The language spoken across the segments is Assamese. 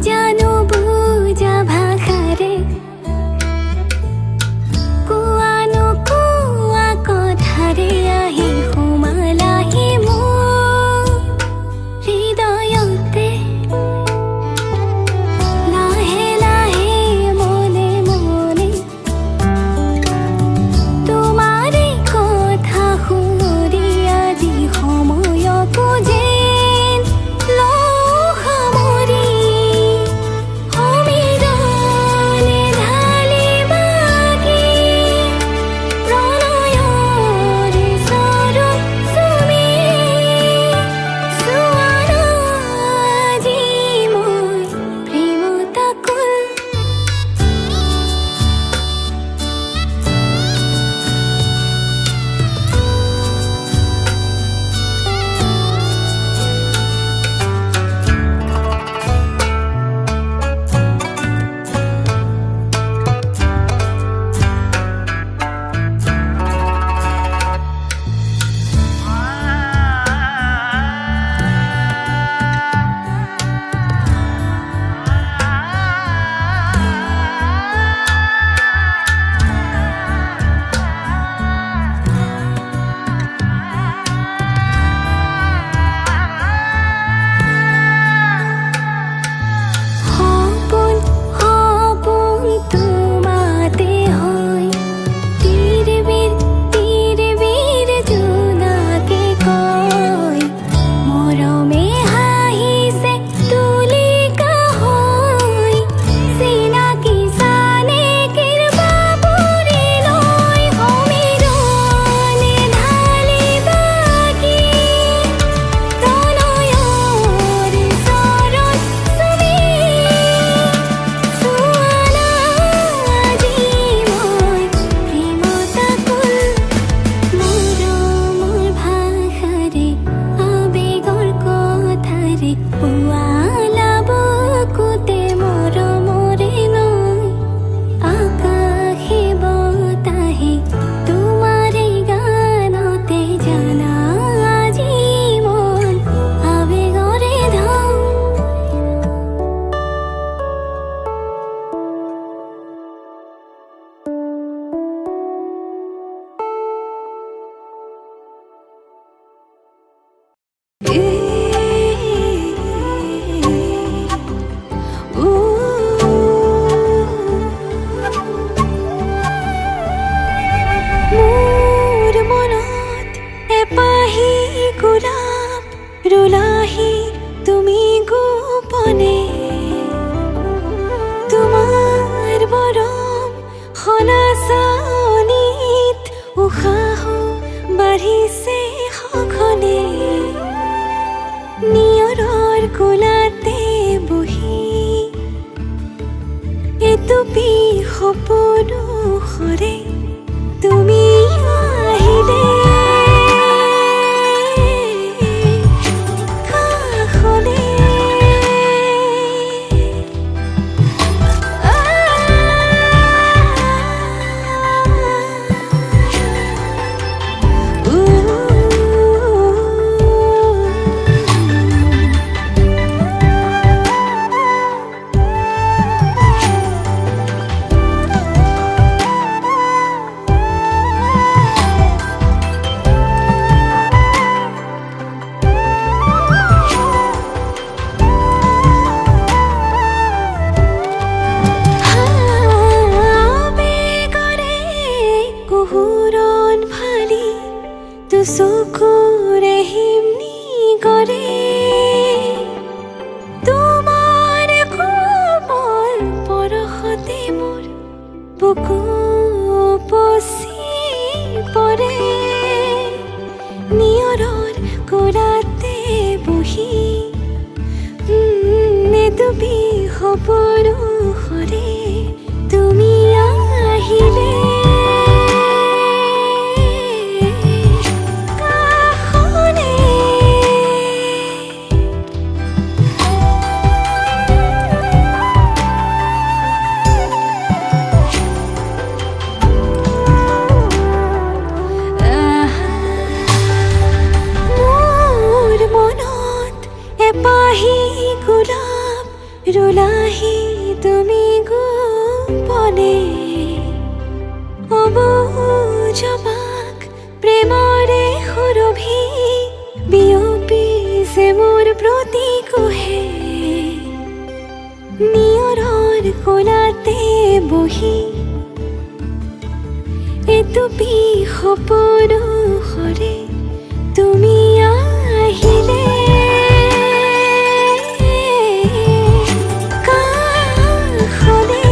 জানো বুজা ভাষাৰে কোৱানো কোৱা কথাৰে আহি সোমালাহি মোৰ হৃদয়তে লাহে লাহে মনে মনে তোমাৰে কথা শুনি আজি সময়কো যেন লওঁ সামৰি সমীৰণে ঢালিবাগি প্ৰণয়ৰে চৰণ চুমি চোৱা না আজি মই প্ৰেমতাকুল সপোন সপোন তোমাতে হয় তিৰবিৰ জোনাকে কয় মৰমে হাঁহিছে তুলিকা হৈ চিনাকি চানেকিৰ বাবুৰি লৈ সমীৰণে ঢালিবাগি প্ৰণয়ৰে চৰণ চুমি চোৱা না আজি মই প্ৰেমতাকুল মৰমৰ ভাষাৰে আবেগৰ কথাৰে পুৱালা বুকুতে মৰমৰে নৈ আকাশে বতাহে তোমাৰে গানতে জানা আজি মন আবেগৰে ঢৌ মোৰ মনত এপাহি গোলাপ ৰুলাহি তুমি গোপনে তোমাৰ মৰম সলাচনিত উশাহ বাঢ়িছে সঘনে নিয়ৰৰ কোলাতে বহি এটুপি সপোনো সৰে তুমি আহিলে কাষলে কুহুৰণ ফালি তো চকুৰে হিমনি কৰে তোমাৰ কোমল পৰশতে মোৰ বুকু উপচি পৰে নিয়ৰৰ কোলাতে বহি এটুপি সপোনো সৰে তুমি আহিলে কাষলে ৰুলাহি তুমি গোপনে অবুজবাক প্ৰেমৰে সুৰভি বিয়পি যে মোৰ প্ৰতি কোহে নিয়ৰৰ কোলাতে বহি এটুপি সপোন সৰে তুমি আহিলে কাষলে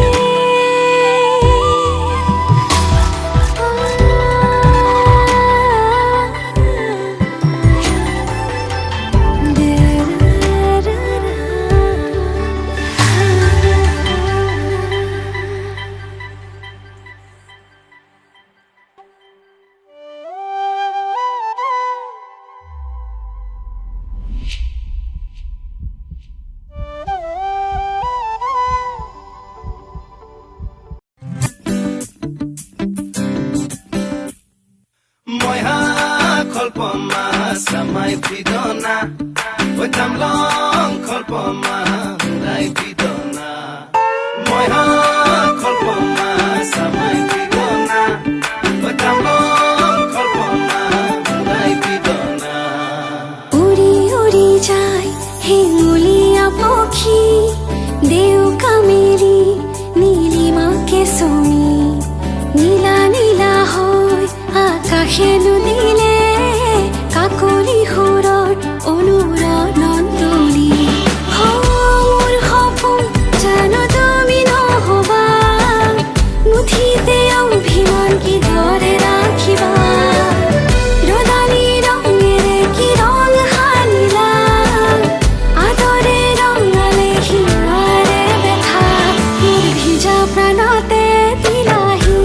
Samai fidona, oi tam long kolpoma, urai fidona. Moi ha kolpoma, samai fidona, oi tam long kolpoma, urai fidona. উৰি উৰি যায় হেঙুলীয়া পক্ষী দেউকা মেলি নীলিমাকে চমি নীলা নীলা হৈ আকাশে নুদিলে কাকলি সুৰৰ অনুৰণনলি মোৰ সপোন জানো তুমি নহবা মুঠিতে অভিমান কিদৰে ৰাখিবা ৰদালি ৰঙেৰে কি ৰং সানিলা আদৰে ৰঙালে হিয়াৰে বেথা মোৰ ভিজা প্ৰাণতে দিলাহি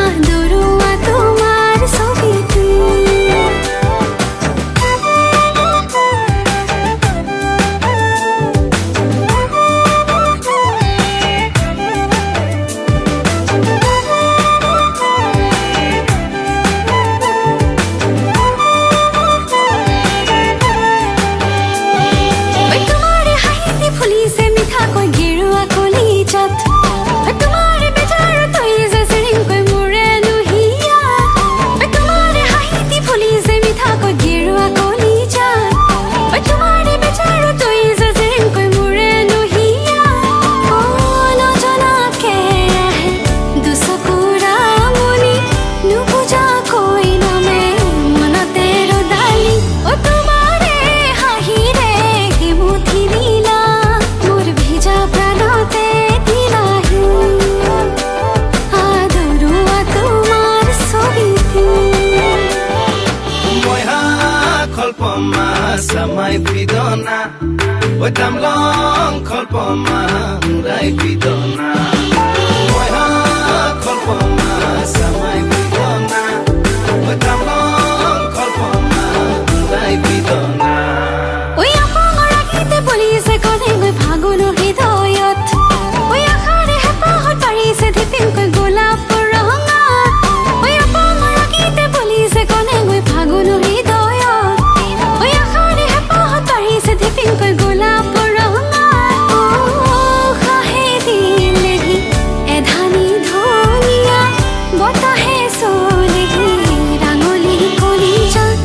আদৰুৱা তোমাৰ ছবিটো Samai fidona, oi tam long kolpoma, urai fidona. Moi ha kolpoma, samai fidona, oi tam long kolpoma, urai fidona. ঐ আপঙৰ গীতে বলিছে কলেগৈ ফাগুনৰ হৃদয়ত ঐ আশাৰে হেঁপাহত পাৰিছে ধিপিংকৈ গোলাপৰ ৰঙা ঐ আপঙৰ গীতে বলিছে কলেগৈ ফাগুনৰ হৃদয়ত ঐ আশাৰে হেঁপাহত পাৰিছে ধিপিংকৈ গোলাপৰ ৰঙা উশাহে দিলেহি এধানি ধনিয়া বতাহে চলেহি ৰাঙলী কলিজাত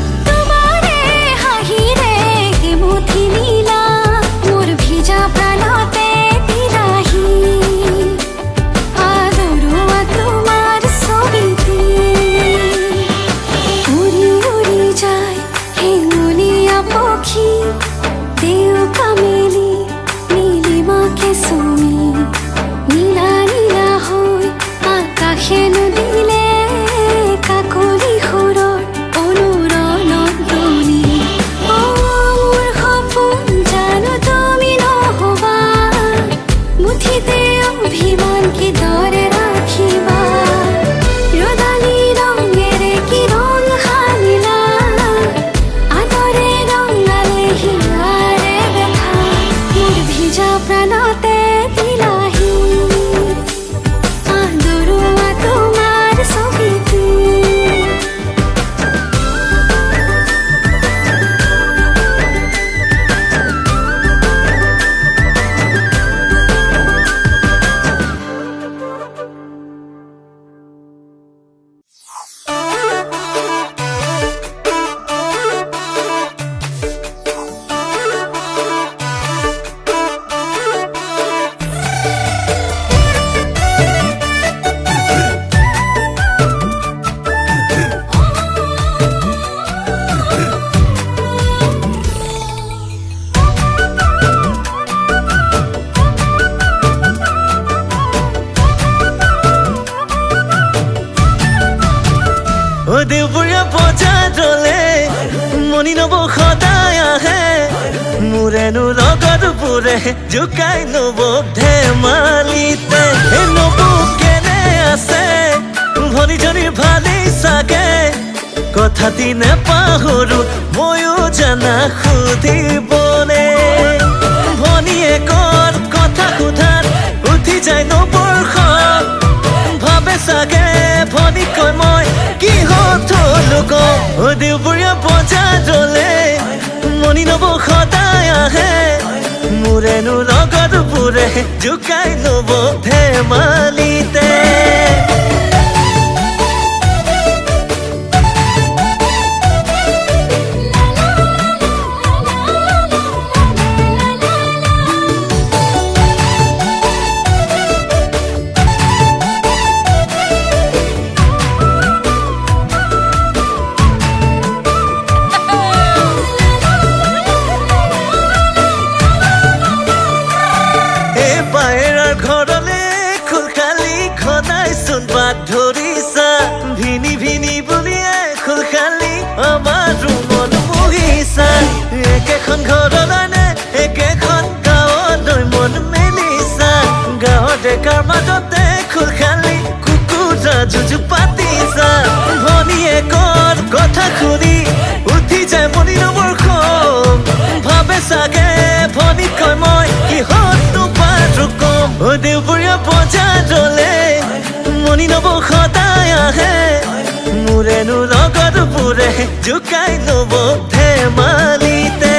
মনি নব সদায় আহে মোৰেনো লগত বোৰে জোকাই নব ধেমালিতে নব কেনে আছে ভনীজনীৰ ভালেই চাগে কথাটি নেপাহৰো ময়ো জানা সুধিবনে ভনীয়েকৰ কথা সোধাত উঠি যায় নবৰ খং ভাবে চাগে ভনীক কয় মই কিহত হলো দেওবৰীয়া বজাৰলে মনি নব সদায় আহে মোৰেনো লগত বোৰে জোকাই নব ধেমালিতে ঘৰলে খুলখালি ঘনাইচোন বাট ধৰিছা ভিনি ভিনি বুলিয়াই খুলখালি আমাৰ ৰুমত বহিছা একেখন ঘৰলৈ নে একেখন গাঁৱলৈ মন মেলিছা গাঁৱৰ ডেকাৰ মাজতে খুলখালি কুকুৰা যুঁজ পাতিছা ভনীয়েকৰ কথা শুনি উঠি যায় মনি নবৰ খং ভাবে চাগে ভনীক কয় মই কিহতনো পাৰো কম দেওবৰীয়া বজাৰলে মনি নব সদায় আহে মোৰেনো লগত বোৰে জোকাই নব ধেমালিতে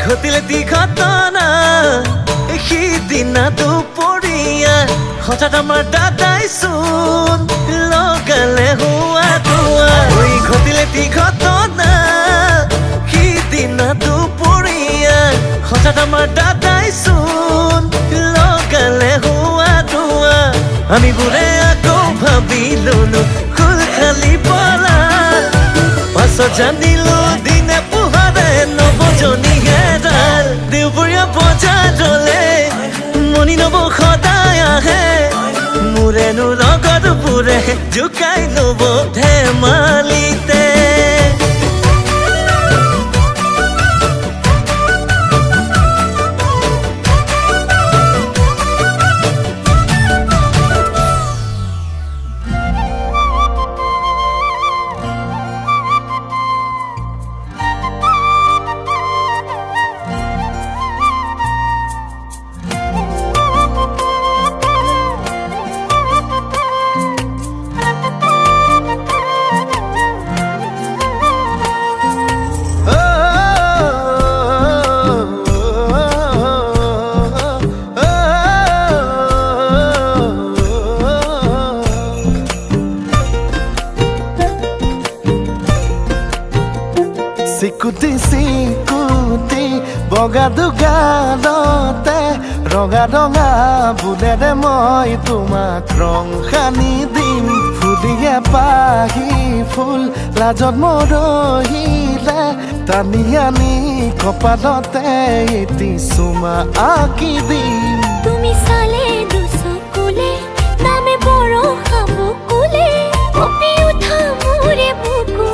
ঘটিলে দি ঘটনা সিদিনা দুপৰীয়া হঠাৎ আমাৰ দাদাইচোন লগালে হোৱা ধোৱা ঘটিলে দি ঘটনা সিদিনা দুপৰীয়া হঠাৎ আমাৰ দাদাইচোন লগালে হোৱা ধোৱা আমি বোৰে আকৌ ভাবি ললো খুলখালি পলা পাছত জানিলো দিনে পোহাৰে নবজনী হেৰাল দেওবৰীয়া বজাৰলে মনি নব সদায় আহে মোৰেনো লগত বোৰে জোকাই নব ধেমালিতে চিকুটি চিকুটি বগা দুগালতে ৰঙা ৰঙা বুলেৰে মই তোমাক ৰং সানি দিম ফুলিয়ে পাহি ফুল লাজত মৰহিলে টানি আনি কপালতে এটি চুমা আঁকি দিম তুমি চালে দুচকুলে নামে বৰষা বুকুলে কঁপি উঠা মোৰে বুকু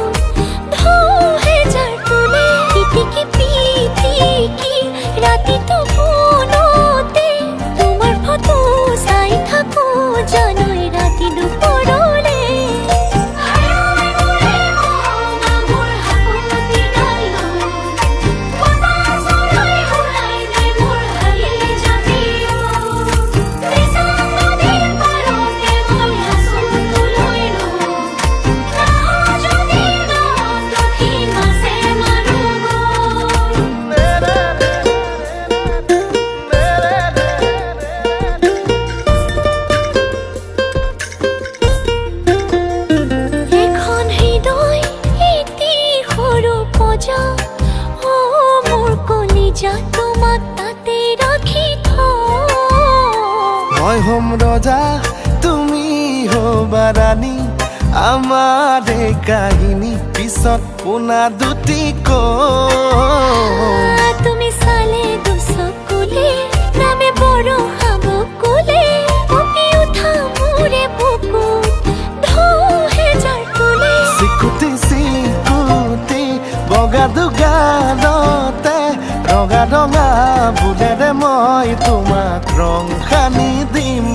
ঢৌহে যাৰ তোলে পিটিকি পিটিকি ৰাতিটো ফোনতে তোমাৰ ফটো চাই থাকো জানই ৰাতি দুপৰলে মই হম ৰজা তুমি বাৰাণী আমাৰ এই কাহিনী পিছত পোনা দুটি তুমি চালে দুচকুলে নামে বড় হাবকুলে কঁপি উঠা মোৰে বুকুত ঢৌহে যাৰ তোলে চিকুটি চিকুটি বগা দুগালতে ৰঙা ৰঙা বুলেৰে মই তোমাক ৰং সানি দিম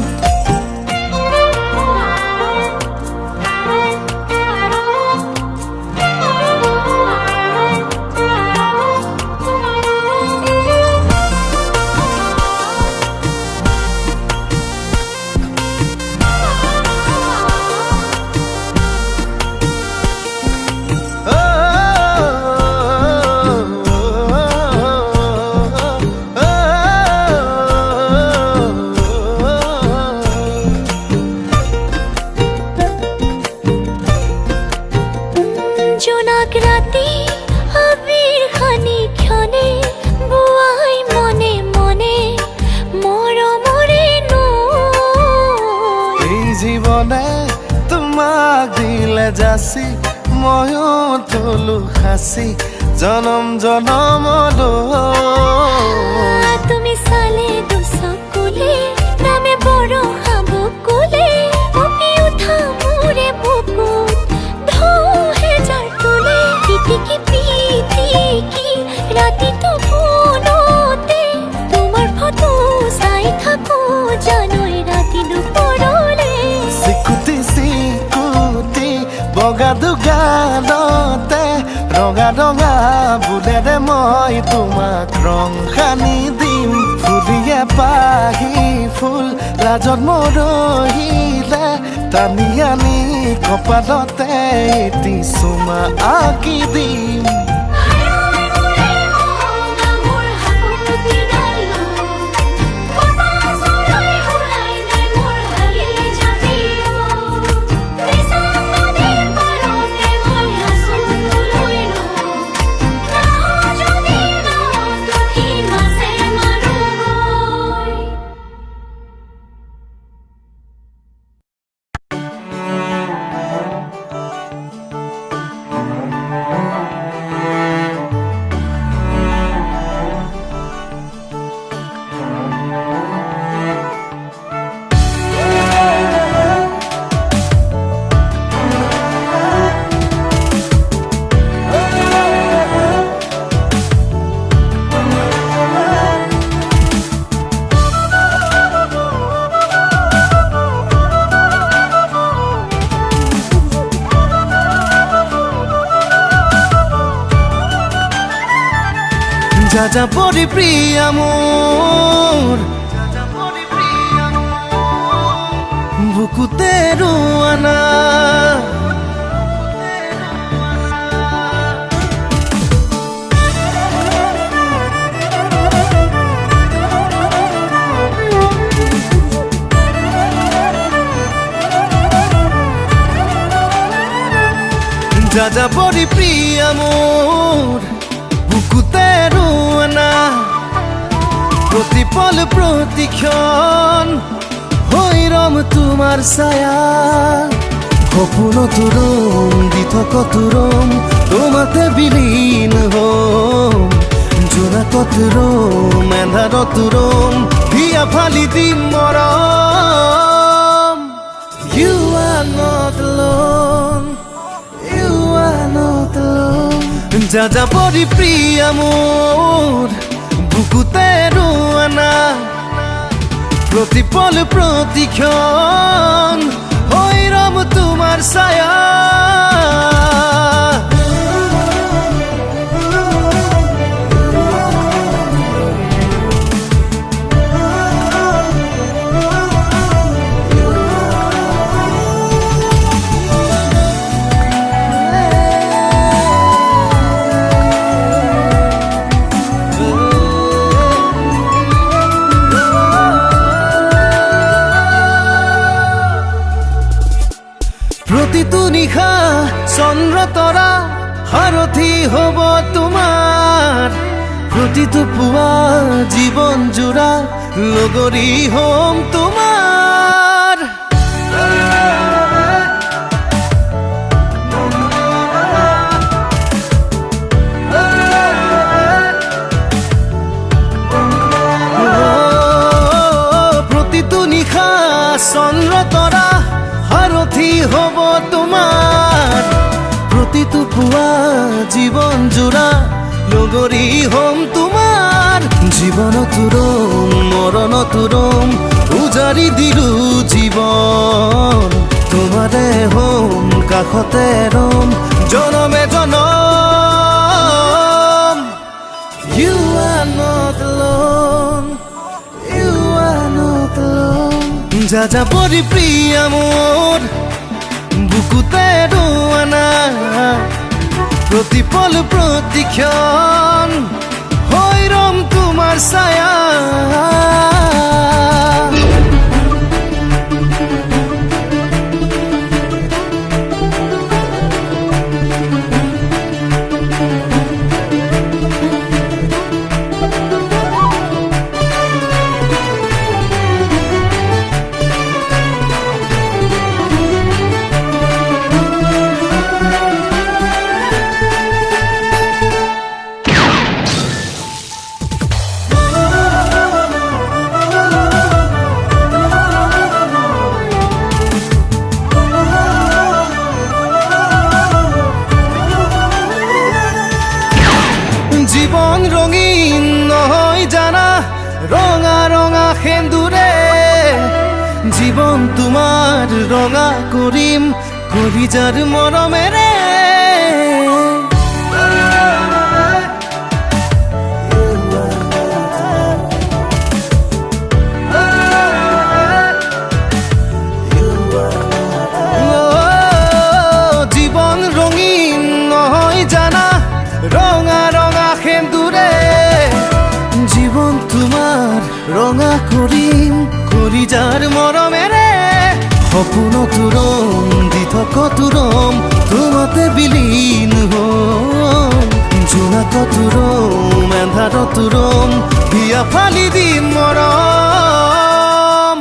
জোনাক ৰাতি আবিৰ খানি ক্ষণে বোৱাই মনে মনে মৰমৰে এই জীৱনে তোমাক দিলে যাচি ময়ো তোলো সাঁচি জনম জনমলৈ তুমি চালে দুচকুলে নামে বড় হাবকুলে কঁপি উঠা মোৰে বুকুত ঢৌহে যাৰ তোলে পিটিকি পিটিকি ৰাতিটো ফোনতে তোমাৰ ফটো চাই থাকো জানৈ ৰাতি দুপৰলে চিকুটি চিকুটি বগা দুগালতে ৰঙা ৰঙা বুলেৰে মই তোমাক ৰং সানি দিম ফুলিয়ে পাহি ফুল লাজত মৰহিলে টানি আনি কপালতে এটি চুমা আঁকি দিম যাযাবৰী প্ৰিয়া মোৰ বুকুতে ৰোৱানা যাযাবৰী প্ৰিয়া মোৰ বুকুতে ৰোৱানা প্ৰতিপল প্ৰতিক্ষণ হৈ ৰম তোমাৰ ছায়া সপোনতো ৰম দি থকতো ৰম তোমাতে বিলীন হম জোনাকত ৰম এন্ধাৰত ৰম হিয়া ফালি দিম মৰম You are not alone You are not alone যাযাবৰী প্ৰিয়া মোৰ বুকুতে ৰোৱানা প্ৰতিপল প্ৰতিক্ষণ হৈ ৰম তোমাৰ ছায়া প্ৰতিটো নিশা চন্দ্ৰ তৰা সাৰথি হ'ব তোমাৰ প্ৰতিটো পুৱা জীৱন জোৰা লগৰী হ'ম তোমাৰ প্ৰতিটো পুৱা জীৱন জোৰা লগৰী হম তোমাৰ জীৱনতো ৰম মৰণতো ৰম উজাৰি দিলো জীৱন তোমাৰে হম কাষতে ৰম জনমে জনম You are not alone You are not alone যা যা পৰি প্ৰিয়া মোৰ বুকুতে ৰোৱানা প্ৰতিপল প্ৰতিক্ষণ হৈ ৰম তোমাৰ ছায়া জীৱন ৰঙীন নহয় জানা ৰঙা ৰঙা সেন্দুৰে জীৱন তোমাৰ ৰঙা কৰিম কলিজাৰ মৰমেৰে জীৱন ৰঙীন নহয় জানা ৰঙা ৰঙা সেন্দুৰে জীৱন তোমাৰ ৰঙা কৰিম কলিজাৰ মৰমেৰে সপোনতো ৰম দি থকতো ৰম তোমাতে বিলীন হম জোনাকতো ৰম এন্ধাৰতো ৰম বিয়া ফালি দিম মৰম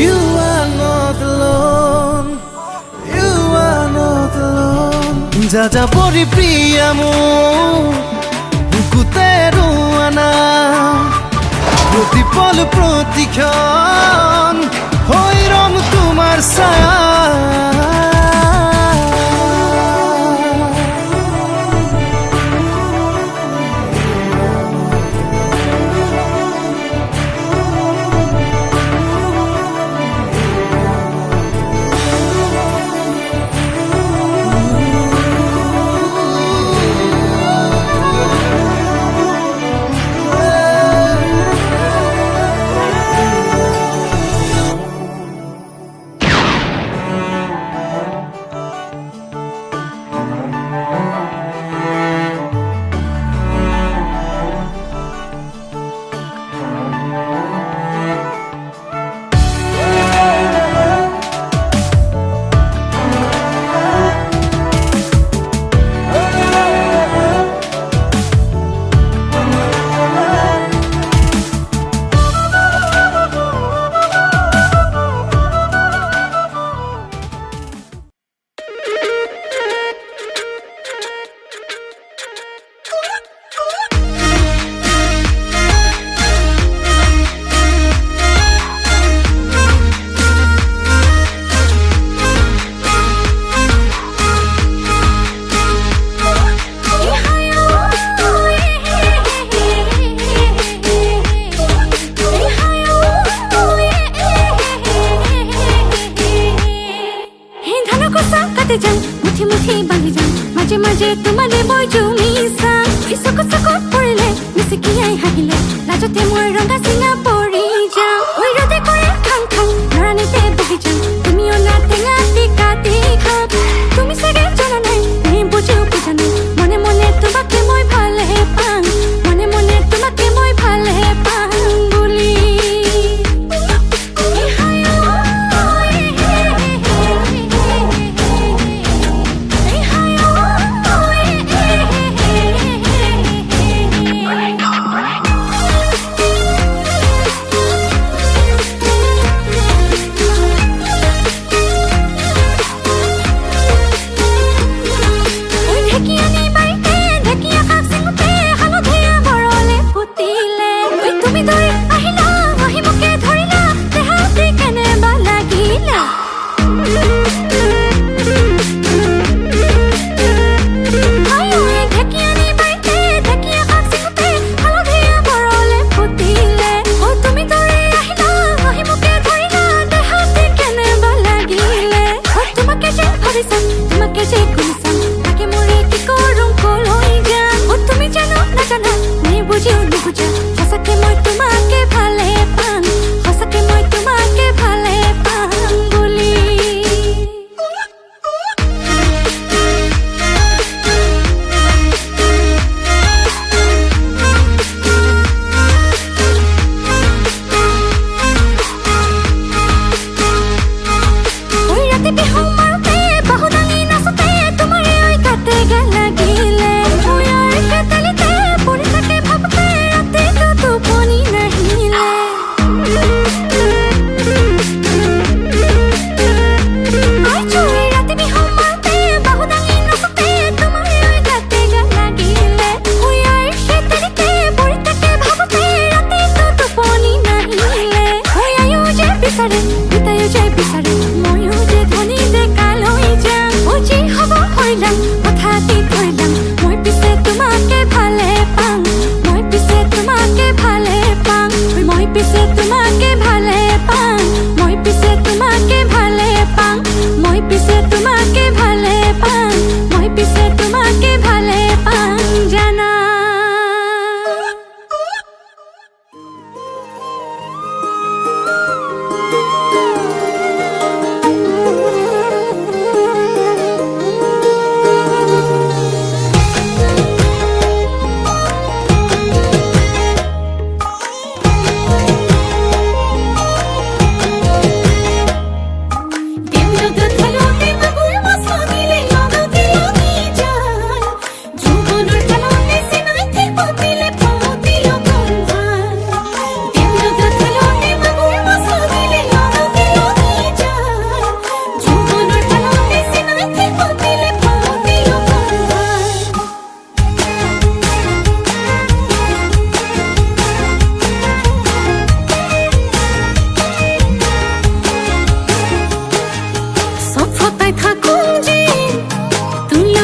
You are not alone You are not alone যা যা পৰি প্ৰিয়া মোৰ বুকুতে ৰোৱানা প্ৰতিপল প্ৰতিক্ষণ হৈ ৰম তোমাৰ ছায়া মুঠি মুঠি বান্ধি যাম মাজে মাজে তোমালে মই জুমি চাম চকু চকু পৰিলে মিচিকিয়াই হাঁহিলে লাজতে মই ৰঙা চিঙা পৰি যাম ঐ ৰদে কৰে খাং খাং নৰানিতে বহি যাম তুমিও না টেঙা টিকা খাব তুমি চাগে জনা নাই নে বুজিও বুজা নাই মনে মনে তোমাকে মই ভালহে পাম মনে মনে তোমাকে মই ভালহে পাম বুলি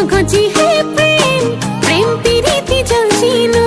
লগত যিহে প্ৰেম প্ৰেম পিৰিতি জ্বলছিলো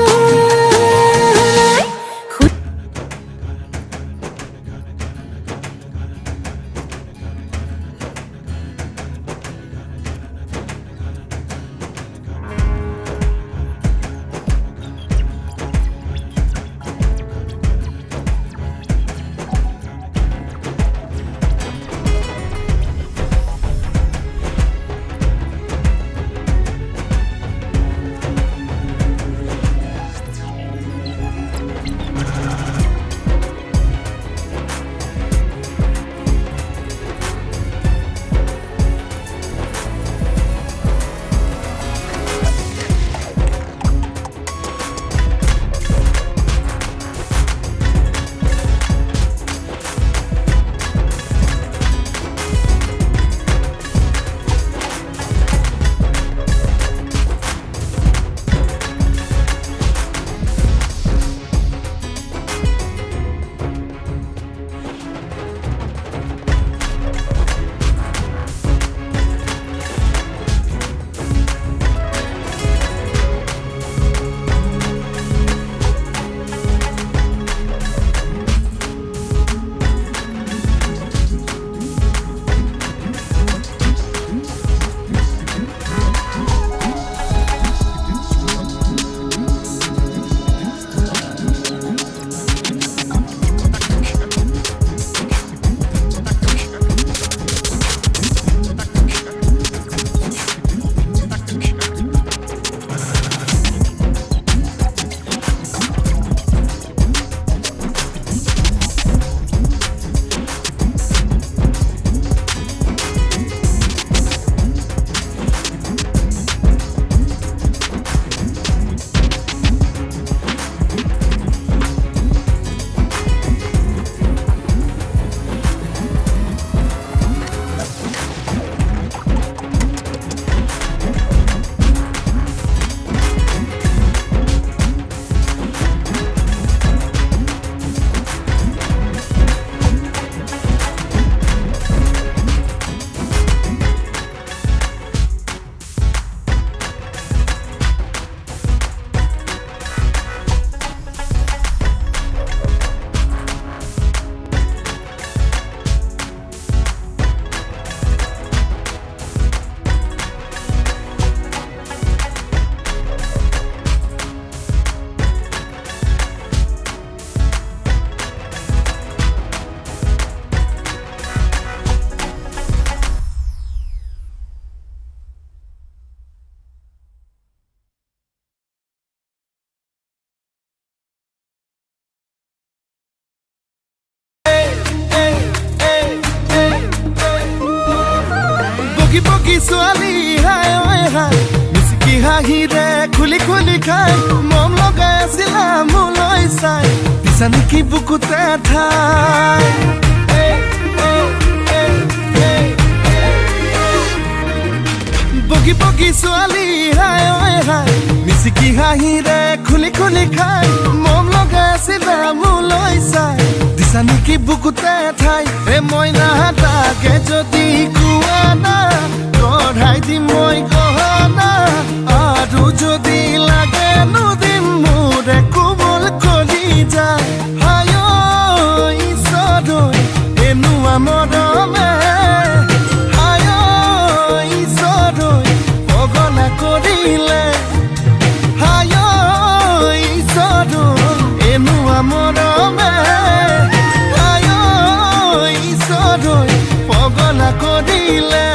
ছোৱালী হাই ঐ হাই মিচিকি হাঁহিৰে খুলি খুলি খাই মম লগাই আছিলা মোলৈ চাই দিছা নেকি বুকুতে ঠাই বগী বগী ছোৱালী হাই ঐ হাই মিচিকি হাঁহিৰে খুলি খুলি খাই মম লগাই আছিলা মোলৈ চাই দিছা নেকি বুকুতে ঠাই মইনা তাকে যদি কোৱা না কঢ়াই দিম মই গহনা আৰু যদি লাগে নুদিম মোৰে কোমল কলি যায় হায় ঈশ্বৰ এনুৱা মৰমে হায় ঈশ্বৰ পগলা কৰিলে হায় ঈশ্বৰ এনুৱা মৰমে হায় ঈশ্বৰ পগলা কৰিলে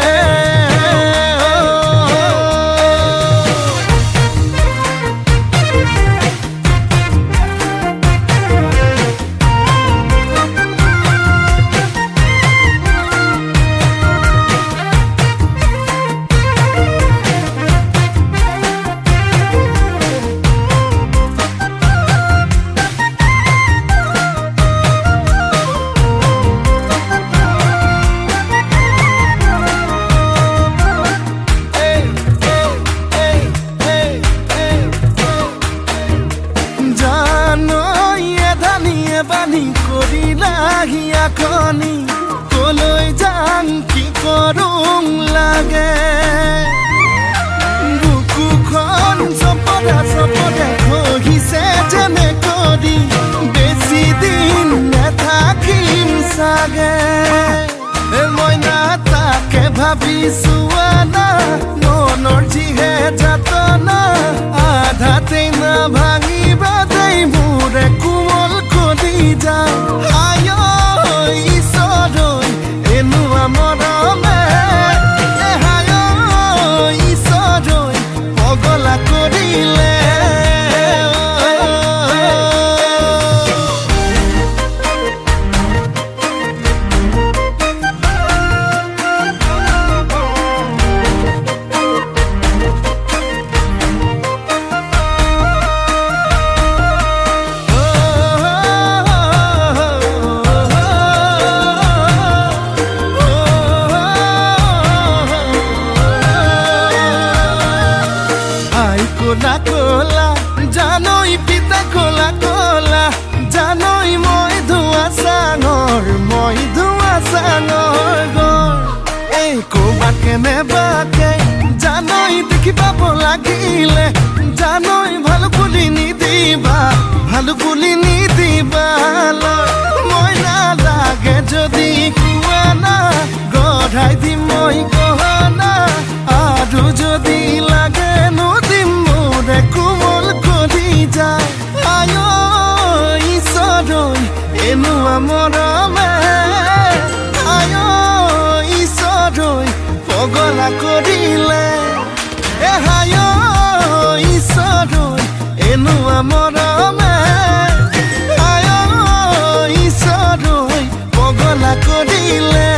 খনি কলৈ যাম কি কৰুং লাগে ভাবিছোৱা না মনৰ যিহে যাতনা আধাতে না ভাঙিবা দেই মোৰে কোমল কলি যায় আয় ঈশ্বৰৈ এনেকুৱা মৰমে হায় ঈশ্বৰৈ পগলা কৰিলে কোলা কোলা জানই পিতা কোলা কোলা জানই মই ধোৱা চাঙৰ গৰ এই ক'বাত কেনেবাকে জানই দেখি পাব লাগিলে জানই ভাল বুলি নিদিবা মই নালাগে যদি কোৱা না গঢ়াই দিম মই গহনা আৰু যদি লাগে কোমল কলি যায় আয় ঈশ্বৰৈ এনেকুৱা মৰমে আয় ঈশ্বৰৈ পগলা কৰিলে হায় ঈশ্বৰৈ এনেকুৱা মৰমে আয় ঈশ্বৰৈ পগলা কৰিলে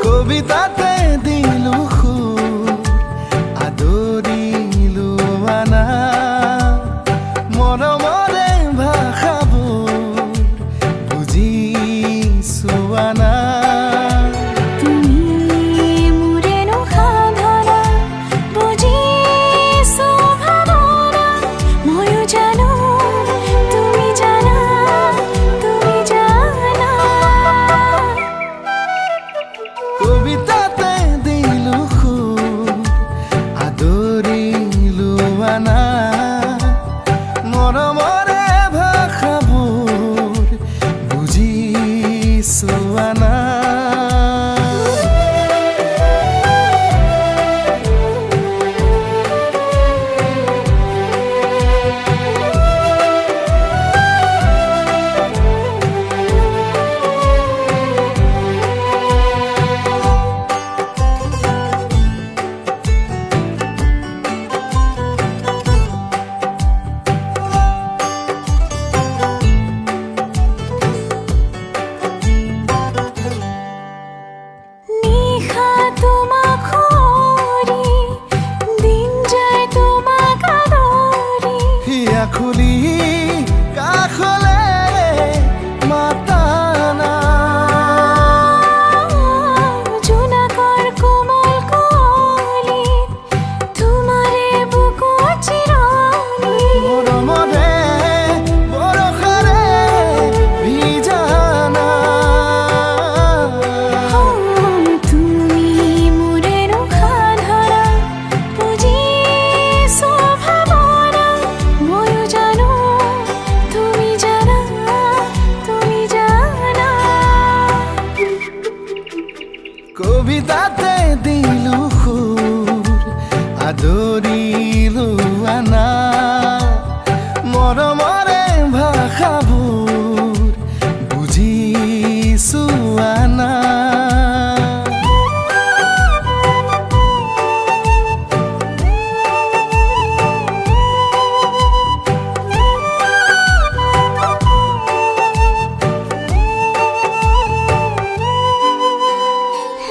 কবিতাতে দিলো সুৰ আদৰিলো আনা মৰমৰে ভাষাবোৰ বুজিছো আনা কবিতাতে দিলো সুৰ আদৰিলো আনা মৰমৰে ভাষাবোৰ বুজিছো আনা খুলি কাষলে মাতানা জোনাকৰ কোমল কলি তোমাৰে বুকুৰ চিৰণি মৰমৰে বৰষাৰে ভিজানা তুমি মোৰে সাধাৰা বুজিছো ভাৱনা ময়ো জানো তুমি জানা কবিতাতে দিলো সুৰ আদৰিলো আনা মৰমৰে ভাষাবোৰ বুজিছো আনা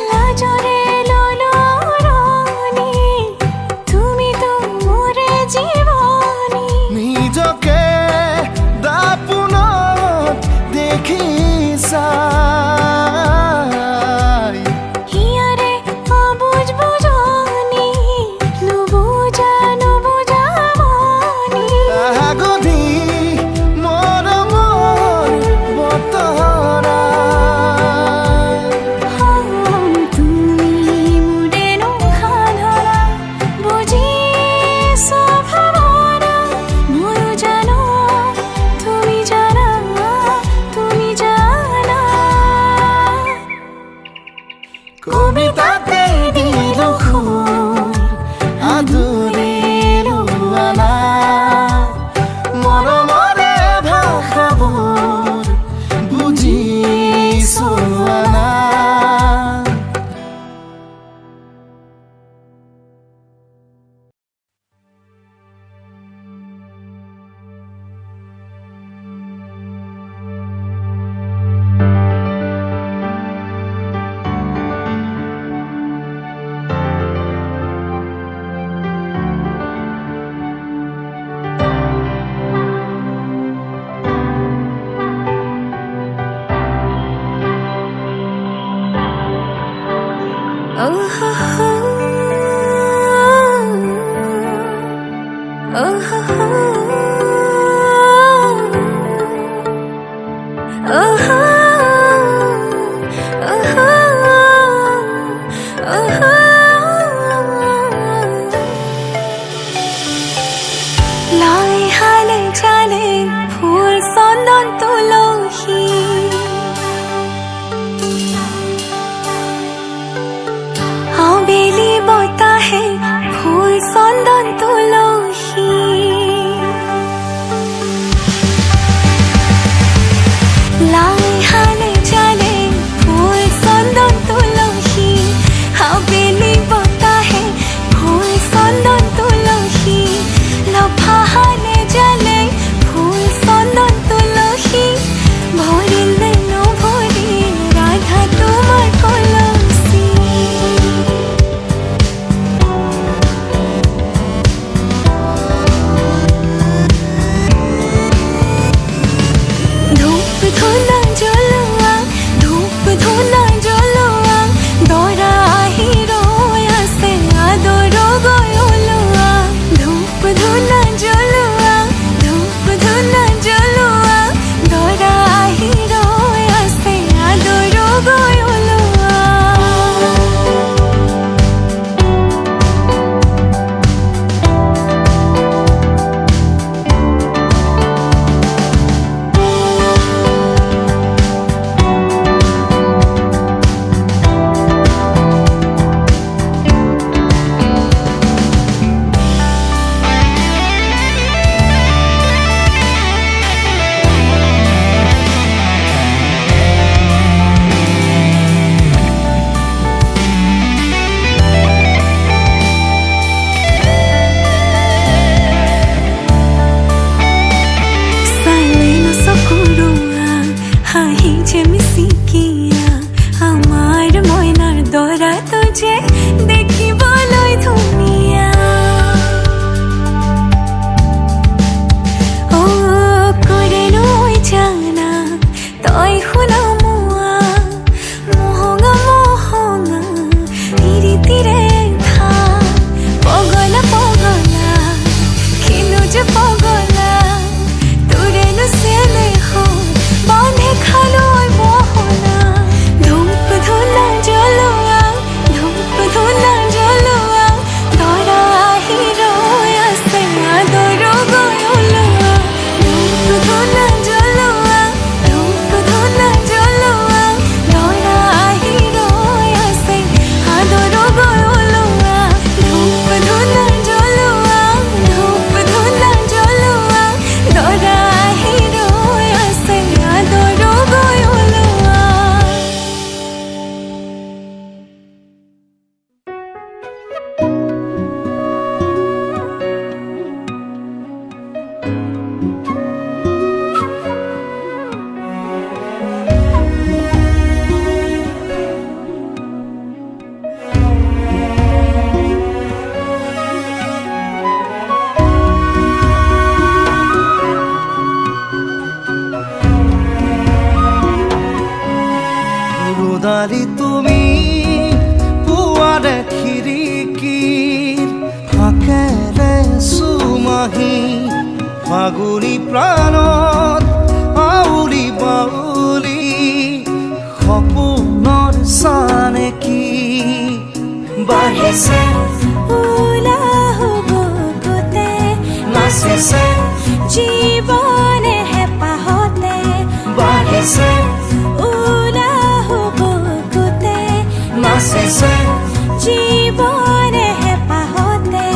লাজৰে ললৰণি তুমি তো সোণালী তুমি পুৱাৰে খিৰিকীৰ ফাকেৰে চুমাহি ফাগুনী প্ৰাণত আউলি বাউলি সপোনৰ চানেকি বাঢ়িছে নাচিছে জীৱনে হেঁপাহতে বাঢ়িছে নাচিছে জীৱনে হেঁপাহতে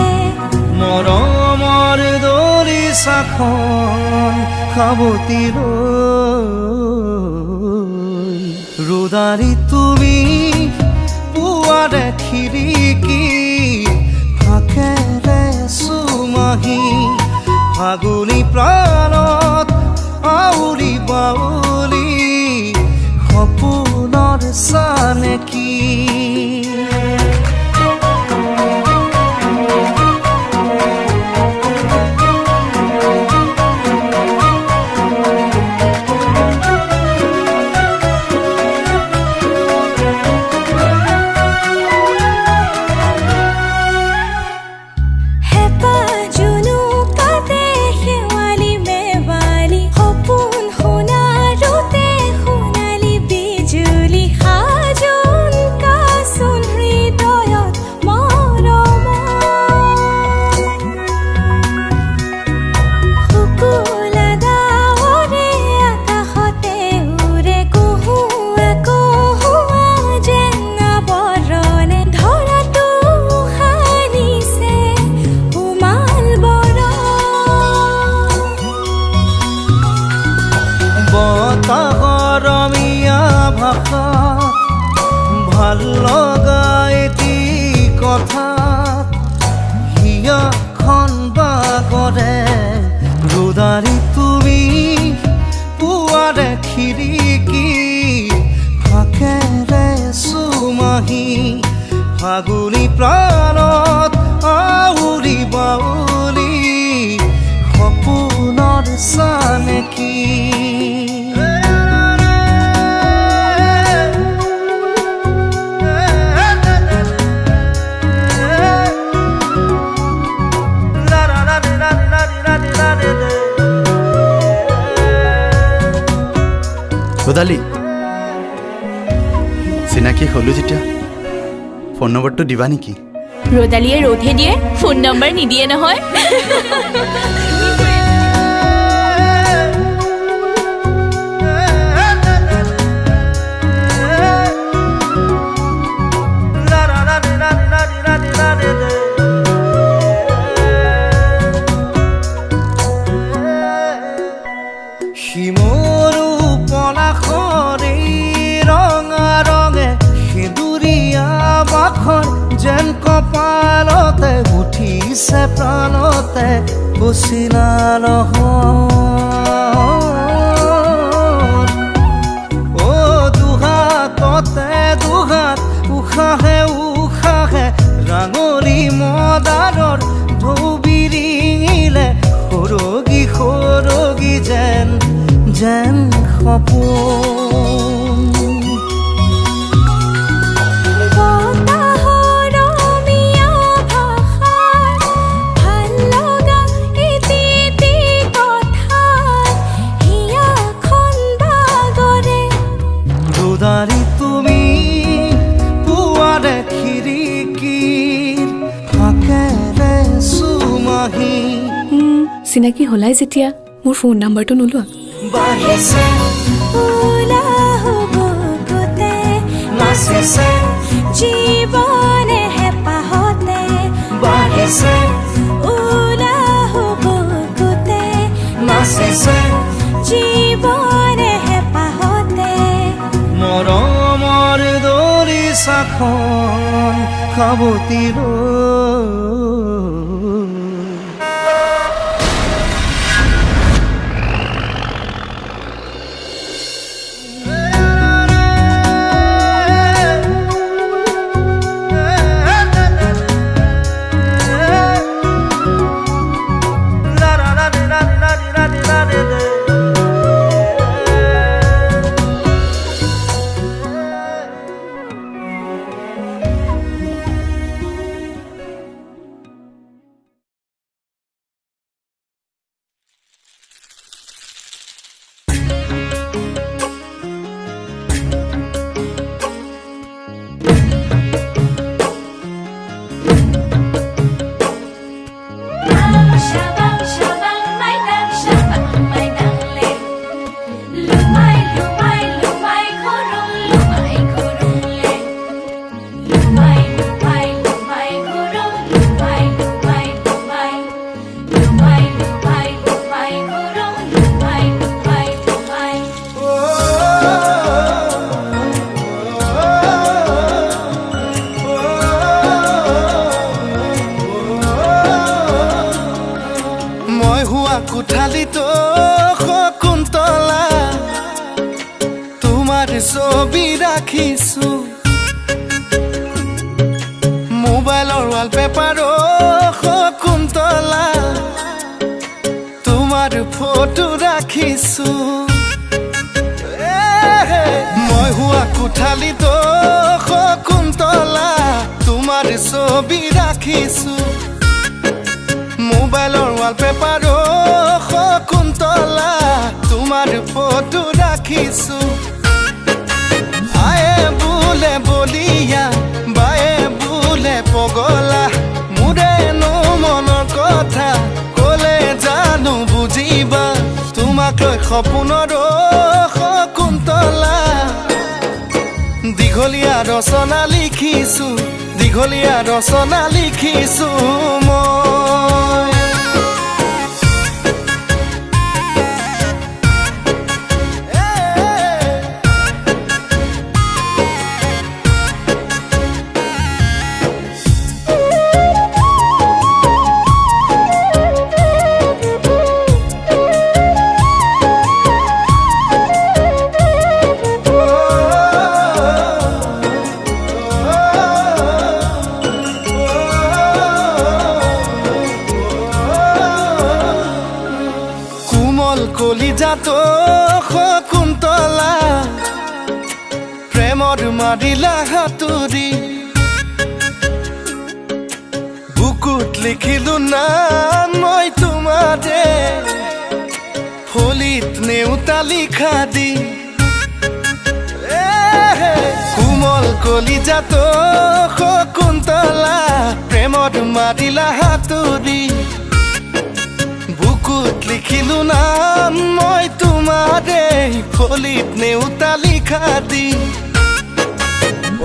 মৰমৰ দলিচাখন সাৱটি লৈ ৰোদাৰী তুমি পুৱাৰে খিৰিকী ফাকেৰে চুমাহি ফাগুনী প্ৰাণত আউলি বাউলি সপোনৰ চানেকি হেঁপাহ জুনুকা ৰোদাৰি তুমি পুৱাৰে খিৰিকী ফাকেৰে চুমাহি ফাগুনী প্ৰাণত আউৰি বাউলি সপোনৰ চানেকি ৰোদালি চিনাকি হলো যেতিয়া ফোন নম্বৰটো দিবা নেকি ৰোদালিয়ে ৰোধে দিয়ে ফোন নম্বৰ নিদিয়ে নহয় শিমৰু পলাশৰে ৰঙা ৰঙে সিঁদুৰীয়া বাখৰ যেন কপালতে উঠিছে প্ৰাণতে বচিলা নহয় অ দুহাততে দুহাত উশাহে উশাহে ৰাঙলী মদাৰৰ ঢৌ বিৰিঙিলে সৰগী সৰগী যেন যেন সপোন বতাহৰ ৰমীয়া ভাষাৰ ভাল লগা ইতি কথাৰ হিয়াখন বাগৰে ৰোদাৰি তুমি পুৱাৰে খিৰিকীৰ ফাকেৰে চুমাহি চিনাকি হলাই যেতিয়া মোৰ ফোন নাম্বাৰটো নোলোৱা বাঢ়িছে উলাহ বুকুতে নাচিছে জীৱনে হেঁপাহতে বাঢ়িছে উলাহ বুকুতে নাচিছে জীৱনে হেঁপাহতে মৰমৰ দৰিচাখন সাৱতি Shabang shabang mai dang shabang mai dang le lumai lumai lumai khurung le lumai lumai lumai khurung lumai lumai lumai lumai lumai lumai khurung lumai lumai lumai মই হোৱা কোঠালিতো শকুন্তলা তোমাৰ ছবি ৰাখিছো মোবাইলৰ ৱালপেপাৰো শকুন্তলা তোমাৰ ফটো ৰাখিছো মই হোৱা কোঠালিতো শকুন্তলা তোমাৰ ছবি ৰাখিছো মোবাইলৰ ৱালপেপাৰো শকুন্তলা তোমাৰ ফটো ৰাখিছো আয়ে বোলে বলিয়া বায়ে বোলে পগলা মোৰেনো মনৰ কথা ক'লে জানো বুজিবা তোমাক লৈ সপোনৰো শকুন্তলা দীঘলীয়া ৰচনা লিখিছো দীঘলীয়া ৰচনা লিখিছো মই কলিজাটো শকুন্তলা প্ৰেমত মাৰিলা হাতুৰি বুকুত লিখিলো নাম মই তোমাৰে ফলিত নেউতা লিখা দি কোমল কলিজাটো শকুন্তলা প্ৰেমত মাৰিলা হাতুৰি বুকুত লিখিলো নাম মই তোমাৰে ফলিত নেউতা লিখা দি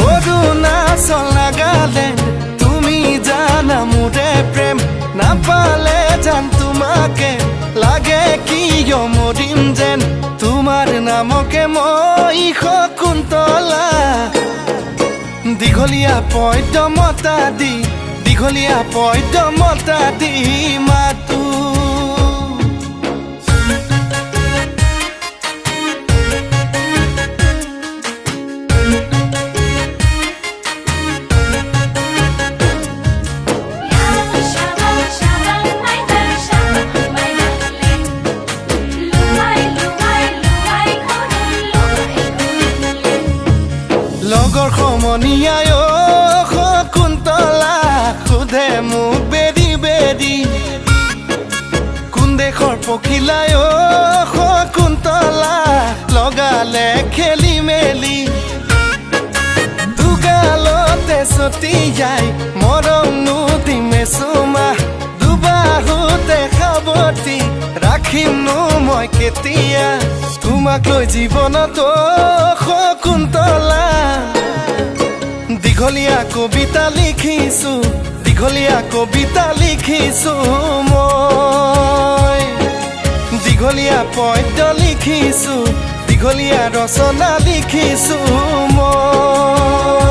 অৰুণাচল নাগালেণ্ড তুমি জানা মোৰে প্ৰেম নাপালে জান তোমাকে লাগে কিয় মৰিম যেন তোমাৰ নামকে মই শকুন্তলা দীঘলীয়া পদ্যমতা দি মাতো লগৰ সমনীয়াই শকুন্তলা সোধে মোক বেৰি বেৰি কোন দেশৰ পখিলাই শকুন্তলা লগালে খেলি মেলি দুগালতে ছটিয়াই মৰম নুদিমে চুমা দুবাহুতে সাৱটি ৰাখিমনো মই কেতিয়া তোমাক লৈ জীৱনতো শকুন্তলা দীঘলীয়া কবিতা লিখিছো মই দীঘলীয়া পদ্য লিখিছো দীঘলীয়া ৰচনা লিখিছো মই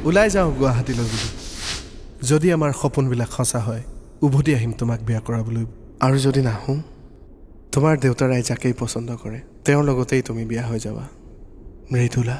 ওলাই যাওঁ গুৱাহাটীলৈ বুলি যদি আমাৰ সপোনবিলাক সঁচা হয় উভতি আহিম তোমাক বিয়া কৰাবলৈ আৰু যদি নাহোঁ তোমাৰ দেউতাৰাই যাকেই পচন্দ কৰে তেওঁৰ লগতেই তুমি বিয়া হৈ যাবা মৃদুলা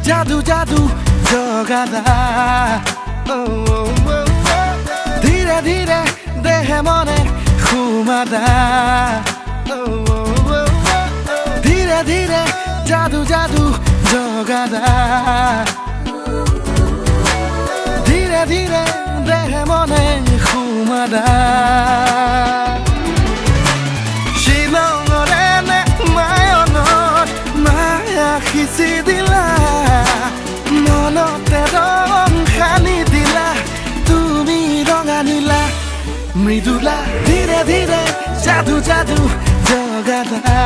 जादू जादू जगादा धीरे धीरे देह मने घुमादा धीरे धीरे जादू जादू जगादा धीरे धीरे देह मने घुमादा शिलंगरे ने मायनत माया खिचि दिला মনতে ৰং খানি দিলা তুমি ৰঙা নীলা মৃদুলা ধীৰে ধীৰে যাদু যাদু জগাদা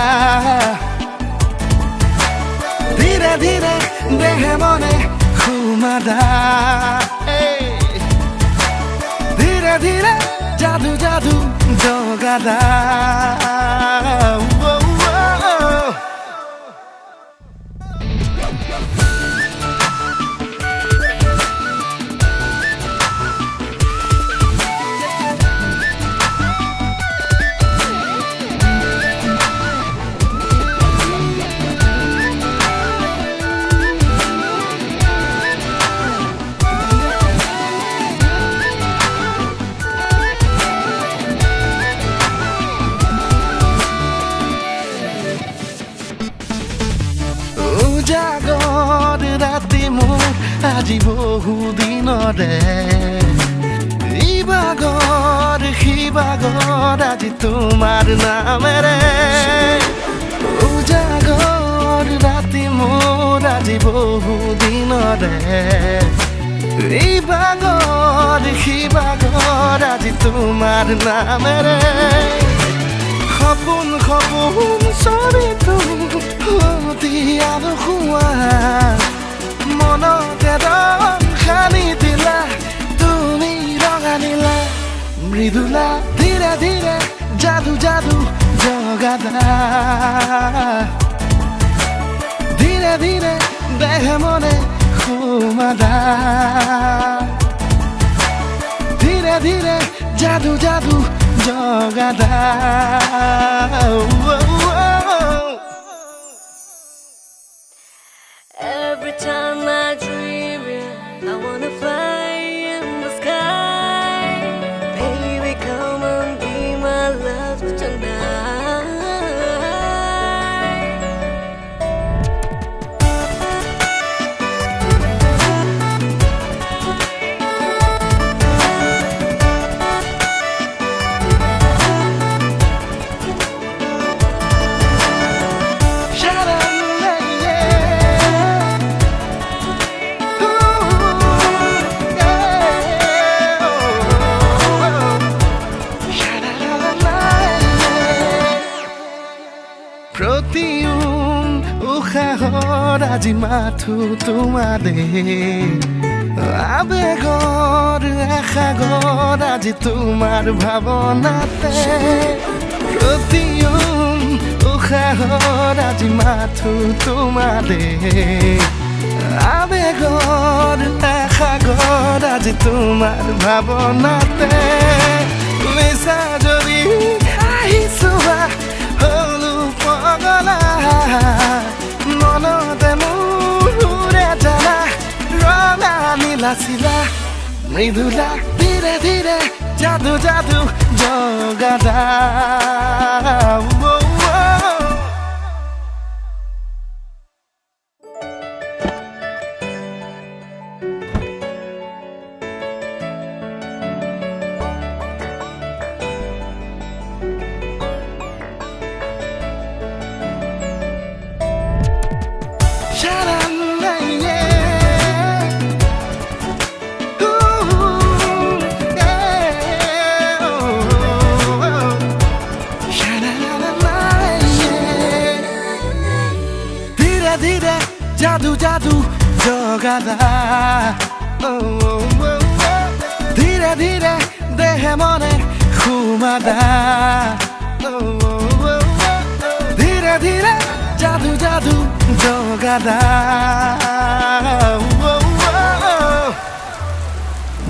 ধীৰে ধীৰে দেহে মনে ঘুমাদা ধীৰে ধীৰে যাদু যাদু জগাদা জাগৰ ৰাতি মোৰ আজি বহু দিনৰে ইবাগৰ সিবাগৰ আজি তোমাৰ নামেৰে উজাগৰ দৰে এই বাগৰ সিবাগৰ আজি তোমাৰ নামেৰে সপোন সপোন চবে তুমি অতি আৰু শুৱা মনতে ৰং সানি দিলা তুমি ৰঙা নীলা মৃদুলা ধীৰে ধীৰে যাদু যাদু জগাদা ধীৰে ধীৰে দেহে মনে সোমাদা ধীৰে ধীৰে যাদু যাদু জগাদা Every time I dream you, I wanna fly in the sky. Baby, come and be my love tonight. প্ৰতিউম উশাহৰ আজি মাথো তোমাৰে আবেগৰ আশাগৰ আজি তোমাৰ ভাৱনাতে প্ৰতিউম উশাহৰ আজি মাথো তোমাৰে আবেগৰ আশাগৰ আজি তোমাৰ ভাৱনাতে নিচা যদি আহিছোৱা হলো পগলা মনতে মোৰে জানা ৰঙা নীলা চিলা মৃদুলা ধীৰে ধীৰে যাদু যাদু জগাদা ধীৰে জাদু জাদু জগাদা ধীৰে ধীৰে দেহে মনে ঘুমাদা ধীৰে ধীৰে জাদু জাদু জগাদা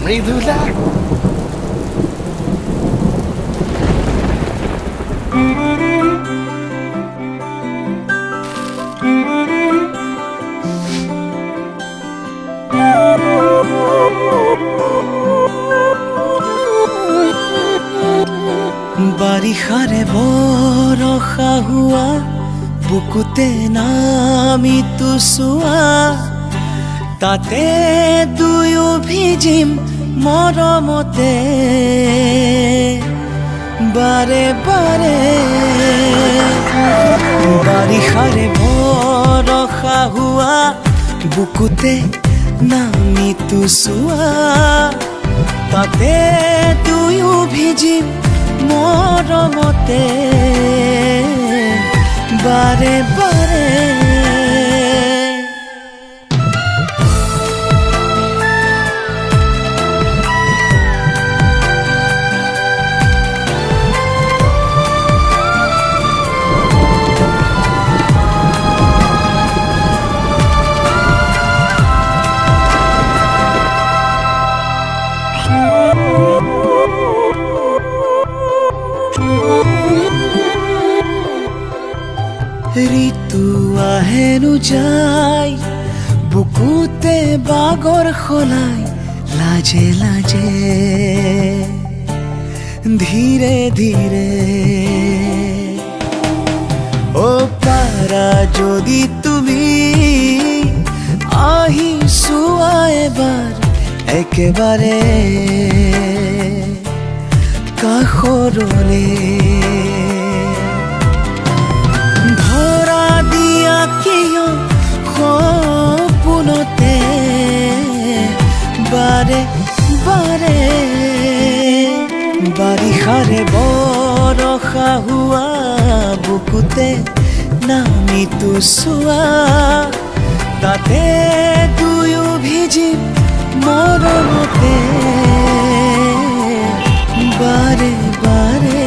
মৃদুলা বাৰিষাৰে বৰষা হোৱা বুকুতে নামিতো চোৱা তাতে দুয়ো ভিজিম মৰমতে বাৰে বাৰে বাৰিষাৰে বৰষা হোৱা বুকুতে নামিতো চোৱা তাতে দুয়ো ভিজিম মৰমতে বাৰে বাৰে ঋতু আহেনো যায় বুকুতে বাগৰ খলাই লাজে লাজে ধীৰে ধীৰে ও পাৰা যদি তুমি আহি চোৱা এবাৰ একেবাৰে কাষৰলে ধৰা দিয়া কিয় সপোনতে শাহুৱা বুকুতে নামিতো চোৱা তাতে দুয়ো ভিজিম মৰমতে বাৰে বাৰে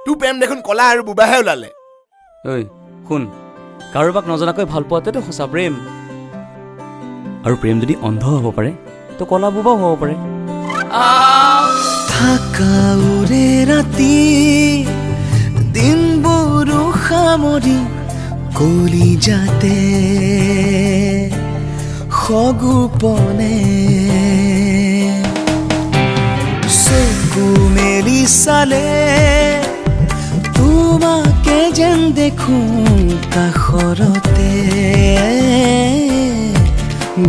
তোৰ প্ৰেম দেখোন কলা আৰু বুবাহে ওলালে ঐ শুন কাৰোবাক নজনাকৈ ভাল পোৱাটোতো সঁচা প্ৰেম আৰু প্ৰেম যদি অন্ধ হ'ব পাৰে তো কলা বুবাও হ'ব পাৰে থাকা উৰে ৰাতি দিনবোৰো সামৰি কলি যাতে সগুপনে চকু মেলি চালে তোমাকে যেন দেখোঁ কাষৰতে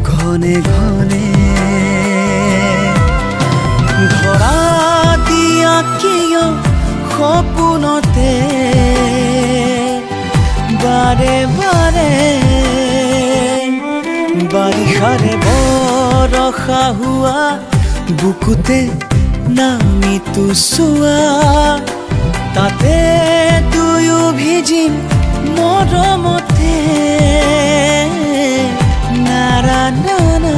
ঘনে ঘনে ধৰা দিয়া কিয় সপোনতে বাৰে বাৰে বাৰিষাৰে বৰষা হোৱা বুকুতে নামিতো চোৱা তাতে দুয়ো ভিজিম মৰমতে নাৰা নানা